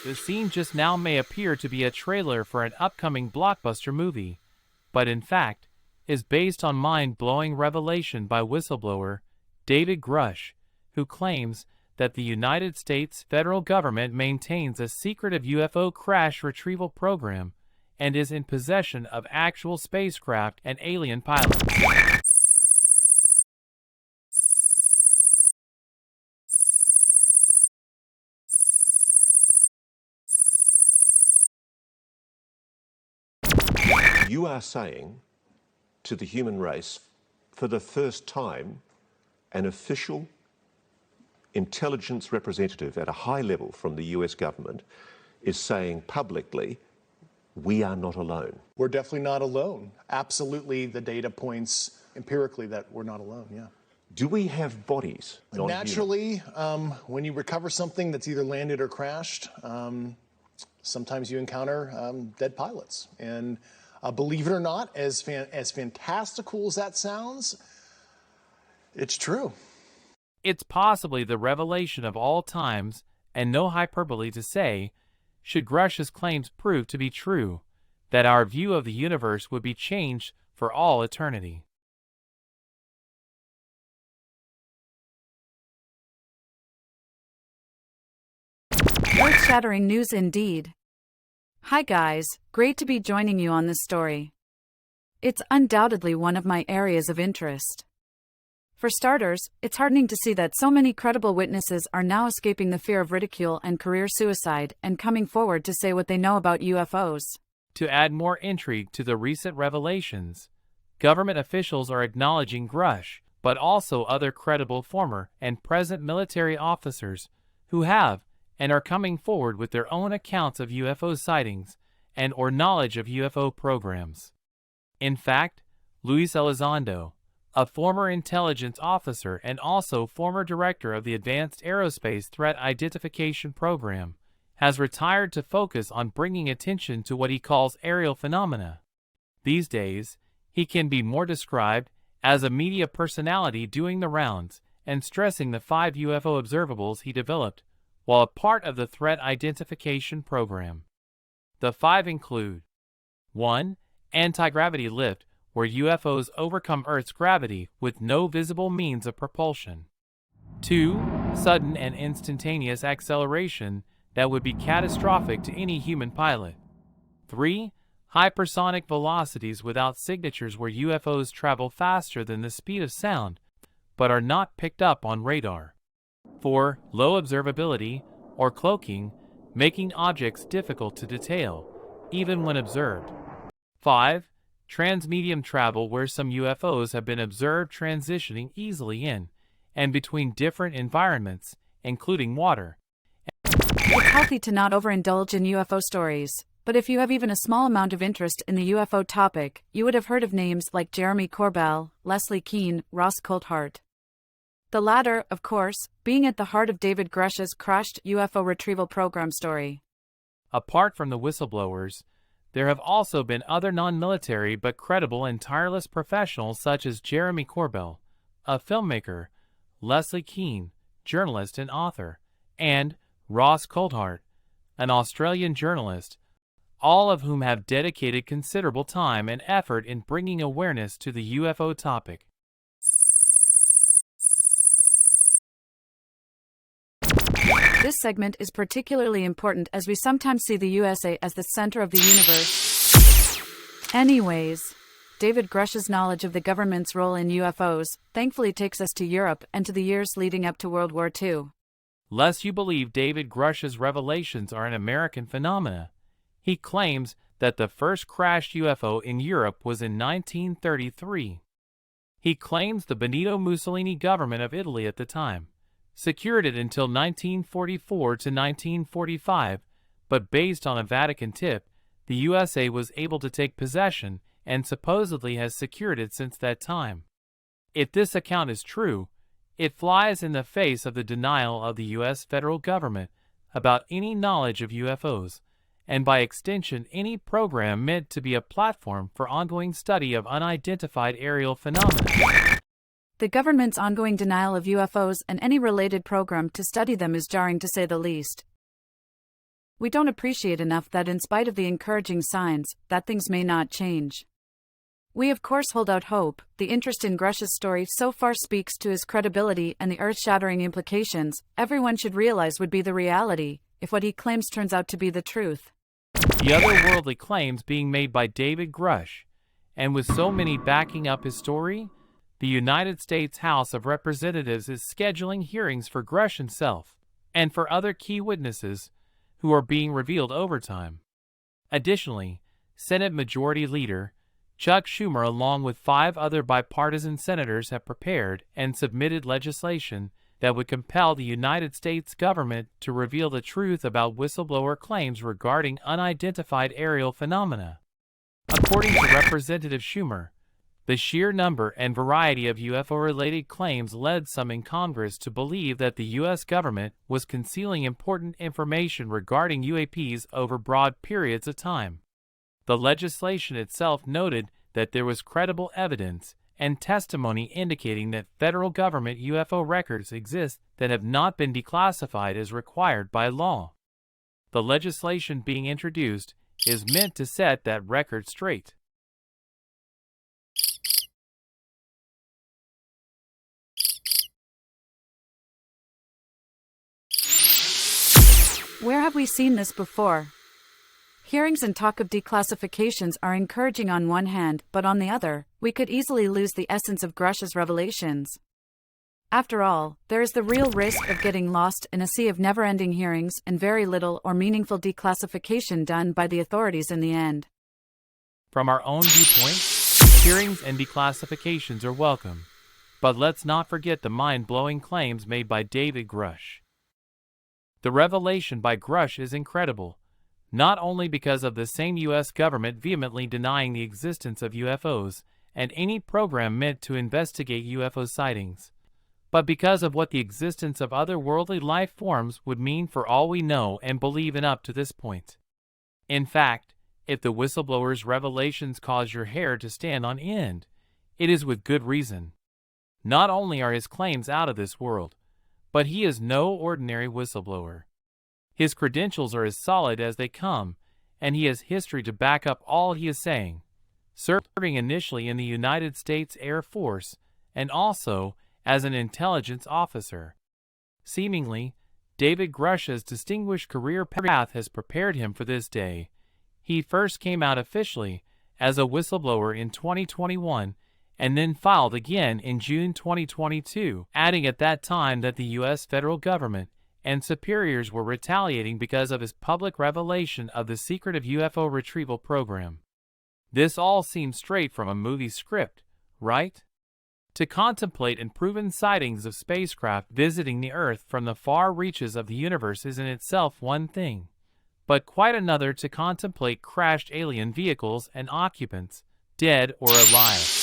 The scene just now may appear to be a trailer for an upcoming blockbuster movie, but in fact, is based on mind-blowing revelation by whistleblower David Grusch, who claims that the United States federal government maintains a secretive UFO crash retrieval program and is in possession of actual spacecraft and alien pilots. You are saying to the human race, for the first time, an official intelligence representative at a high level from the US government is saying publicly, we are not alone. We're definitely not alone. Absolutely, the data points empirically that we're not alone, yeah. Do we have bodies? Naturally, when you recover something that's either landed or crashed, sometimes you encounter dead pilots. And believe it or not, as fantastical as that sounds, it's true. It's possibly the revelation of all times, and no hyperbole to say, should Grusch's claims prove to be true, that our view of the universe would be changed for all eternity. Earth-shattering news indeed. Hi guys, great to be joining you on this story. It's undoubtedly one of my areas of interest. For starters, it's heartening to see that so many credible witnesses are now escaping the fear of ridicule and career suicide and coming forward to say what they know about UFOs. To add more intrigue to the recent revelations, government officials are acknowledging Grusch, but also other credible former and present military officers who have and are coming forward with their own accounts of UFO sightings and or knowledge of UFO programs. In fact, Luis Elizondo, a former intelligence officer and also former director of the Advanced Aerospace Threat Identification Program, has retired to focus on bringing attention to what he calls aerial phenomena. These days, he can be more described as a media personality doing the rounds and stressing the 5 UFO observables he developed while a part of the Threat Identification Program. The 5 include 1. Anti-gravity lift, where UFOs overcome Earth's gravity with no visible means of propulsion. 2. Sudden and instantaneous acceleration that would be catastrophic to any human pilot. 3. Hypersonic velocities without signatures, where UFOs travel faster than the speed of sound, but are not picked up on radar. 4. Low observability, or cloaking, making objects difficult to detail, even when observed. 5. Transmedium travel, where some UFOs have been observed transitioning easily in and between different environments, including water. It's healthy to not overindulge in UFO stories, but if you have even a small amount of interest in the UFO topic, you would have heard of names like Jeremy Corbell, Leslie Kean, Ross Coulthart. The latter, of course, being at the heart of David Grusch's crashed UFO retrieval program story. Apart from the whistleblowers, there have also been other non-military but credible and tireless professionals such as Jeremy Corbell, a filmmaker, Leslie Kean, journalist and author, and Ross Coulthart, an Australian journalist, all of whom have dedicated considerable time and effort in bringing awareness to the UFO topic. This segment is particularly important as we sometimes see the USA as the center of the universe. Anyways, David Grusch's knowledge of the government's role in UFOs thankfully takes us to Europe and to the years leading up to World War II. Lest you believe David Grusch's revelations are an American phenomena, he claims that the first crashed UFO in Europe was in 1933. He claims the Benito Mussolini government of Italy at the time secured it until 1944 to 1945, but based on a Vatican tip, the USA was able to take possession and supposedly has secured it since that time. If this account is true, it flies in the face of the denial of the U.S. federal government about any knowledge of UFOs, and by extension any program meant to be a platform for ongoing study of unidentified aerial phenomena. The government's ongoing denial of UFOs and any related program to study them is jarring to say the least. we don't appreciate enough that in spite of the encouraging signs, that things may not change. We of course hold out hope. The interest in Grusch's story so far speaks to his credibility and the earth-shattering implications everyone should realize would be the reality if what he claims turns out to be the truth. The otherworldly claims being made by David Grusch, and with so many backing up his story, the United States House of Representatives is scheduling hearings for Grusch himself and for other key witnesses who are being revealed over time. Additionally, Senate Majority Leader Chuck Schumer, along with 5 other bipartisan senators, have prepared and submitted legislation that would compel the United States government to reveal the truth about whistleblower claims regarding unidentified aerial phenomena. According to Representative Schumer, the sheer number and variety of UFO-related claims led some in Congress to believe that the U.S. government was concealing important information regarding UAPs over broad periods of time. The legislation itself noted that there was credible evidence and testimony indicating that federal government UFO records exist that have not been declassified as required by law. The legislation being introduced is meant to set that record straight. Where have we seen this before? Hearings and talk of declassifications are encouraging on one hand, but on the other, we could easily lose the essence of Grusch's revelations. After all, there is the real risk of getting lost in a sea of never-ending hearings and very little or meaningful declassification done by the authorities in the end. From our own viewpoint, hearings and declassifications are welcome, but let's not forget the mind-blowing claims made by David Grusch. The revelation by Grusch is incredible, not only because of the same U.S. government vehemently denying the existence of UFOs and any program meant to investigate UFO sightings, but because of what the existence of otherworldly life forms would mean for all we know and believe in up to this point. In fact, if the whistleblower's revelations cause your hair to stand on end, it is with good reason. Not only are his claims out of this world, but he is no ordinary whistleblower. His credentials are as solid as they come, and he has history to back up all he is saying, serving initially in the United States Air Force and also as an intelligence officer. Seemingly, David Grusch's distinguished career path has prepared him for this day. He first came out officially as a whistleblower in 2021 and then filed again in June 2022, adding at that time that the U.S. federal government and superiors were retaliating because of his public revelation of the secretive UFO retrieval program. This all seems straight from a movie script, right? To contemplate unproven sightings of spacecraft visiting the Earth from the far reaches of the universe is in itself one thing, but quite another to contemplate crashed alien vehicles and occupants, dead or alive.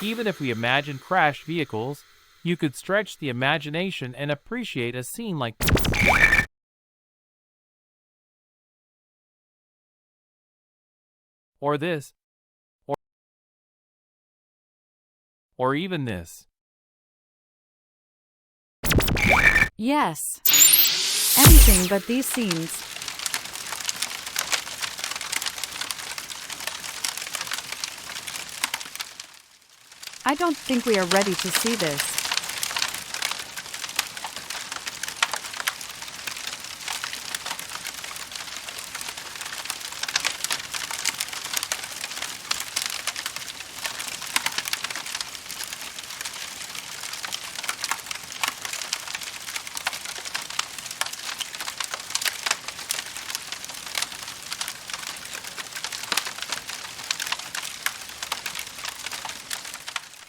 Even if we imagine crashed vehicles, you could stretch the imagination and appreciate a scene like this. Or this. Or even this. Yes. Anything but these scenes. I don't think we are ready to see this.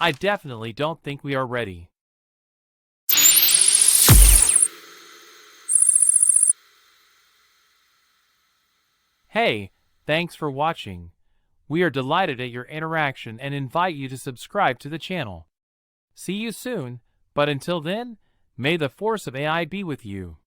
I definitely don't think we are ready. Hey, thanks for watching. We are delighted at your interaction and invite you to subscribe to the channel. See you soon, but until then, may the force of AI be with you.